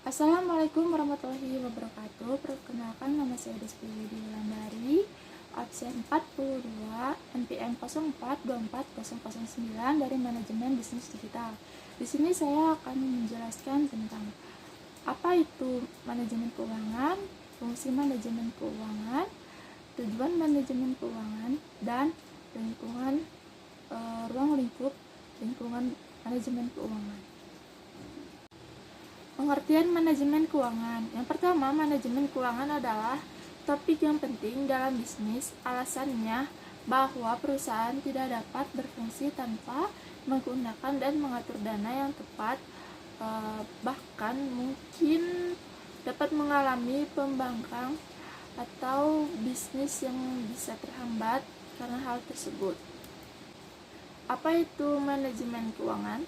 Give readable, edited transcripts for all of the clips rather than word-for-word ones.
Assalamualaikum warahmatullahi wabarakatuh. Perkenalkan, nama saya Despi Widi Wulandari, absen 42, NPM 04240009 dari Manajemen Bisnis Digital. Di sini saya akan menjelaskan tentang apa itu manajemen keuangan, fungsi manajemen keuangan, tujuan manajemen keuangan, dan ruang lingkup lingkungan manajemen keuangan. Pengertian manajemen keuangan. Yang pertama, manajemen keuangan adalah topik yang penting dalam bisnis. Alasannya bahwa perusahaan tidak dapat berfungsi tanpa menggunakan dan mengatur dana yang tepat, bahkan mungkin dapat mengalami pembangkang atau bisnis yang bisa terhambat karena hal tersebut. Apa itu manajemen keuangan?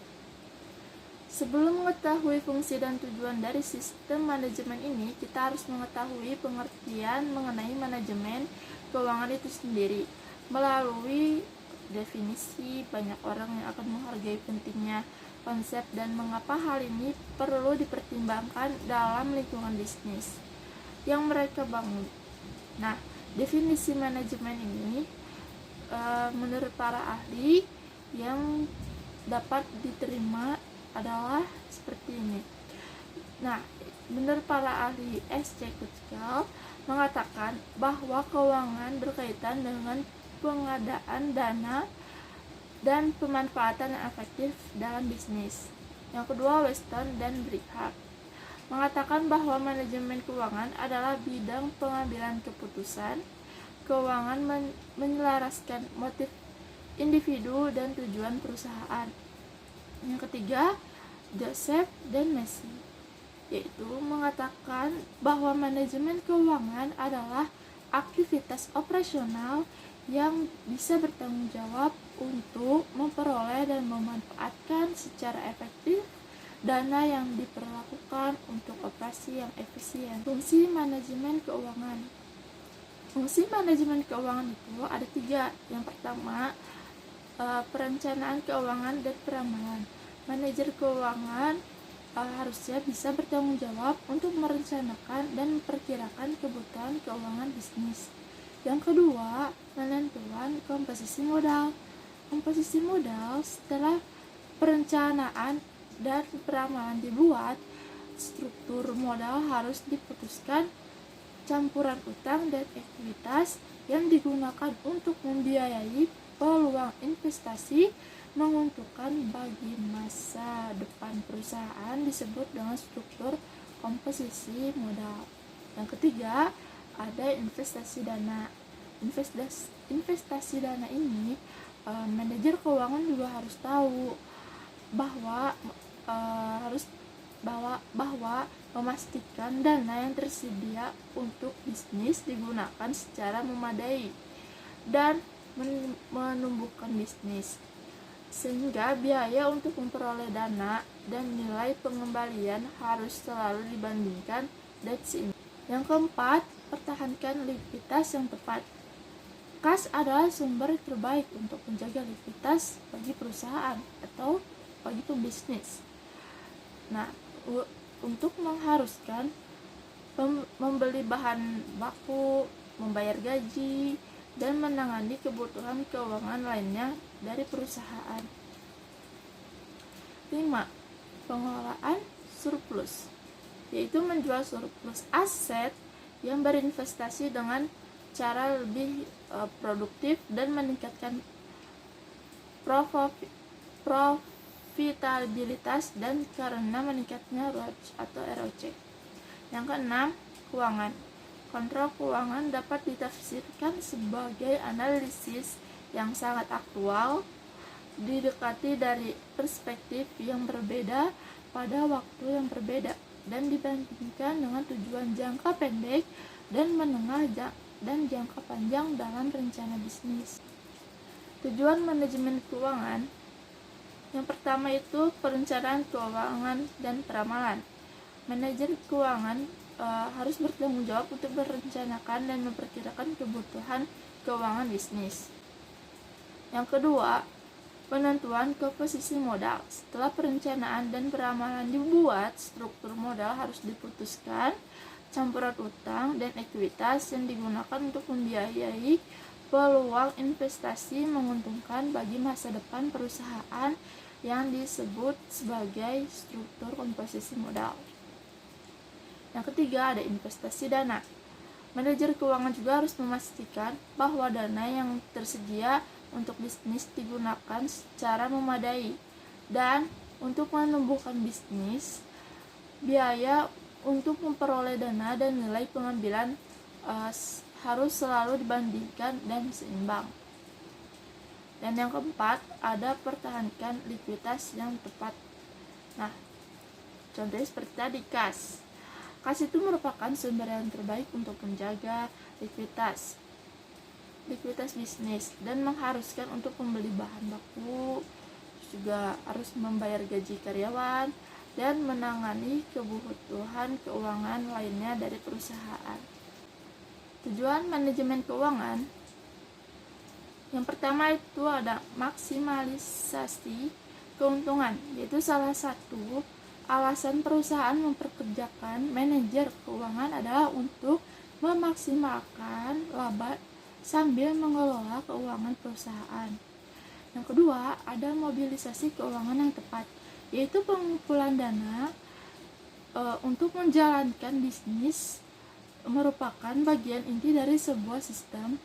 Sebelum mengetahui fungsi dan tujuan dari sistem manajemen ini, kita harus mengetahui pengertian mengenai manajemen keuangan itu sendiri. Melalui definisi, banyak orang yang akan menghargai pentingnya konsep dan mengapa hal ini perlu dipertimbangkan dalam lingkungan bisnis yang mereka bangun. Nah, definisi manajemen ini menurut para ahli yang dapat diterima adalah seperti ini. Nah, menurut para ahli SC Kutzkel mengatakan bahwa keuangan berkaitan dengan pengadaan dana dan pemanfaatan yang efektif dalam bisnis. Yang kedua, Weston dan Brickhart mengatakan bahwa manajemen keuangan adalah bidang pengambilan keputusan keuangan menyelaraskan motif individu dan tujuan perusahaan. Yang ketiga, Joseph dan Messi, yaitu mengatakan bahwa manajemen keuangan adalah aktivitas operasional yang bisa bertanggung jawab untuk memperoleh dan memanfaatkan secara efektif dana yang diperlakukan untuk operasi yang efisien. Fungsi manajemen keuangan. Fungsi manajemen keuangan itu ada 3. Yang pertama, perencanaan keuangan dan peramalan. Manajer keuangan harusnya bisa bertanggung jawab untuk merencanakan dan memperkirakan kebutuhan keuangan bisnis. Yang kedua, penentuan komposisi modal. Komposisi modal setelah perencanaan dan peramalan dibuat, struktur modal harus diputuskan, campuran utang dan ekuitas yang digunakan untuk membiayai peluang investasi menguntungkan bagi masa depan perusahaan disebut dengan struktur komposisi modal. Yang ketiga, ada investasi dana. Investasi dana ini manajer keuangan juga harus tahu bahwa memastikan dana yang tersedia untuk bisnis digunakan secara memadai dan menumbuhkan bisnis, sehingga biaya untuk memperoleh dana dan nilai pengembalian harus selalu dibandingkan dan seimbang. Yang keempat, pertahankan likuiditas yang tepat. Kas adalah sumber terbaik untuk menjaga likuiditas bagi perusahaan atau bagi pebisnis. Nah, untuk mengharuskan membeli bahan baku, membayar gaji, dan menangani kebutuhan keuangan lainnya dari perusahaan. 5. Pengelolaan surplus, yaitu menjual surplus aset yang berinvestasi dengan cara lebih produktif dan meningkatkan profitabilitas dan karena meningkatnya ROAC atau ROC. Yang keenam, keuangan. Kontrol keuangan dapat ditafsirkan sebagai analisis yang sangat aktual, didekati dari perspektif yang berbeda pada waktu yang berbeda, dan dibandingkan dengan tujuan jangka pendek dan menengah dan jangka panjang dalam rencana bisnis. Tujuan manajemen keuangan. Yang pertama itu perencanaan keuangan dan peramalan. Manajer keuangan harus bertanggung jawab untuk merencanakan dan memperkirakan kebutuhan keuangan bisnis. Yang kedua, Penentuan komposisi modal. Setelah perencanaan dan peramalan dibuat, struktur modal harus diputuskan, campuran utang dan ekuitas yang digunakan untuk membiayai peluang investasi menguntungkan bagi masa depan perusahaan yang disebut sebagai struktur komposisi modal. Yang ketiga, ada investasi dana. Manajer keuangan juga harus memastikan bahwa dana yang tersedia untuk bisnis digunakan secara memadai, dan untuk menumbuhkan bisnis, biaya untuk memperoleh dana dan nilai pengambilan harus selalu dibandingkan dan seimbang. Dan yang keempat, ada pertahankan likuiditas yang tepat. Nah, contohnya seperti tadi kas. Kas itu merupakan sumber yang terbaik untuk menjaga likuiditas bisnis dan mengharuskan untuk membeli bahan baku, juga harus membayar gaji karyawan dan menangani kebutuhan keuangan lainnya dari perusahaan. Tujuan manajemen keuangan yang pertama itu ada maksimalisasi keuntungan, yaitu salah satu alasan perusahaan memperkerjakan manajer keuangan adalah untuk memaksimalkan laba sambil mengelola keuangan perusahaan. Yang kedua, ada mobilisasi keuangan yang tepat, yaitu pengumpulan dana untuk menjalankan bisnis merupakan bagian inti dari sebuah sistem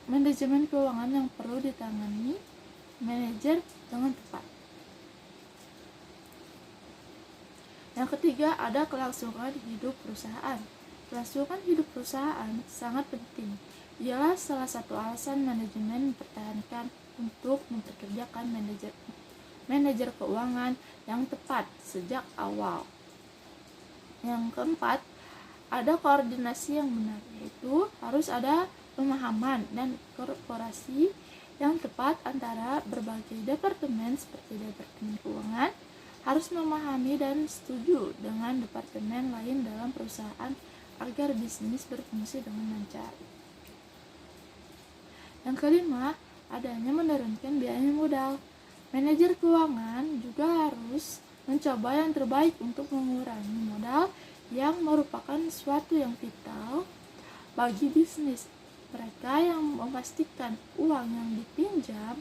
manajemen keuangan yang perlu ditangani manajer dengan tepat. Yang ketiga, ada kelangsungan hidup perusahaan. Kelangsungan hidup perusahaan sangat penting. Ialah salah satu alasan manajemen mempertahankan untuk memperkerjakan manajer keuangan yang tepat sejak awal. Yang keempat, ada koordinasi yang benar, yaitu harus ada pemahaman dan korporasi yang tepat antara berbagai departemen seperti departemen keuangan, harus memahami dan setuju dengan departemen lain dalam perusahaan agar bisnis berfungsi dengan lancar. Yang kelima, adanya menurunkan biaya modal. Manajer keuangan juga harus mencoba yang terbaik untuk mengurangi modal yang merupakan suatu yang vital bagi bisnis. Mereka yang memastikan uang yang dipinjam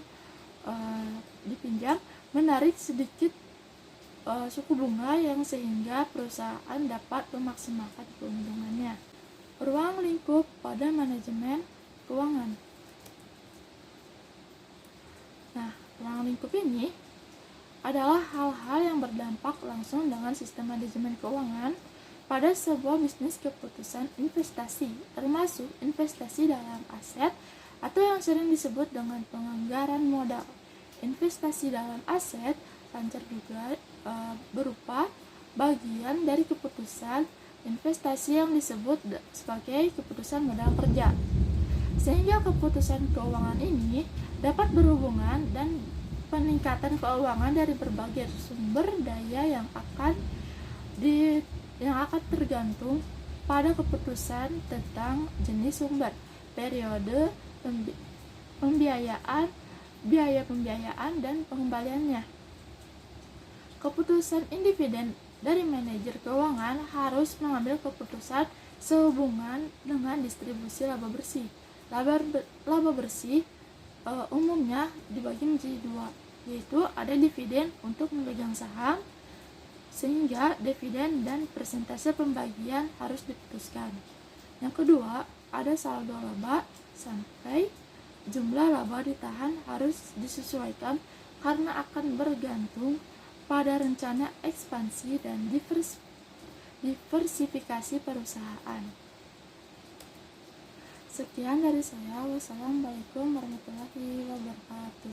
menarik sedikit suku bunga yang sehingga perusahaan dapat memaksimalkan keuntungannya. Ruang lingkup pada manajemen keuangan. Nah, ruang lingkup ini adalah hal-hal yang berdampak langsung dengan sistem manajemen keuangan pada sebuah bisnis keputusan investasi, termasuk investasi dalam aset atau yang sering disebut dengan penganggaran modal. Investasi dalam aset lancar juga berupa bagian dari keputusan investasi yang disebut sebagai keputusan modal kerja, sehingga keputusan keuangan ini dapat berhubungan dan peningkatan keuangan dari berbagai sumber daya yang akan tergantung pada keputusan tentang jenis sumber, periode pembiayaan, biaya pembiayaan, dan pengembaliannya. Keputusan independen dari manajer keuangan harus mengambil keputusan sehubungan dengan distribusi laba bersih. Laba bersih umumnya dibagi menjadi dua, yaitu ada dividen untuk memegang saham, sehingga dividen dan persentase pembagian harus diputuskan. Yang kedua, ada saldo laba sampai jumlah laba ditahan harus disesuaikan karena akan bergantung pada rencana ekspansi dan diversifikasi perusahaan. Sekian dari saya. Wassalamualaikum warahmatullahi wabarakatuh.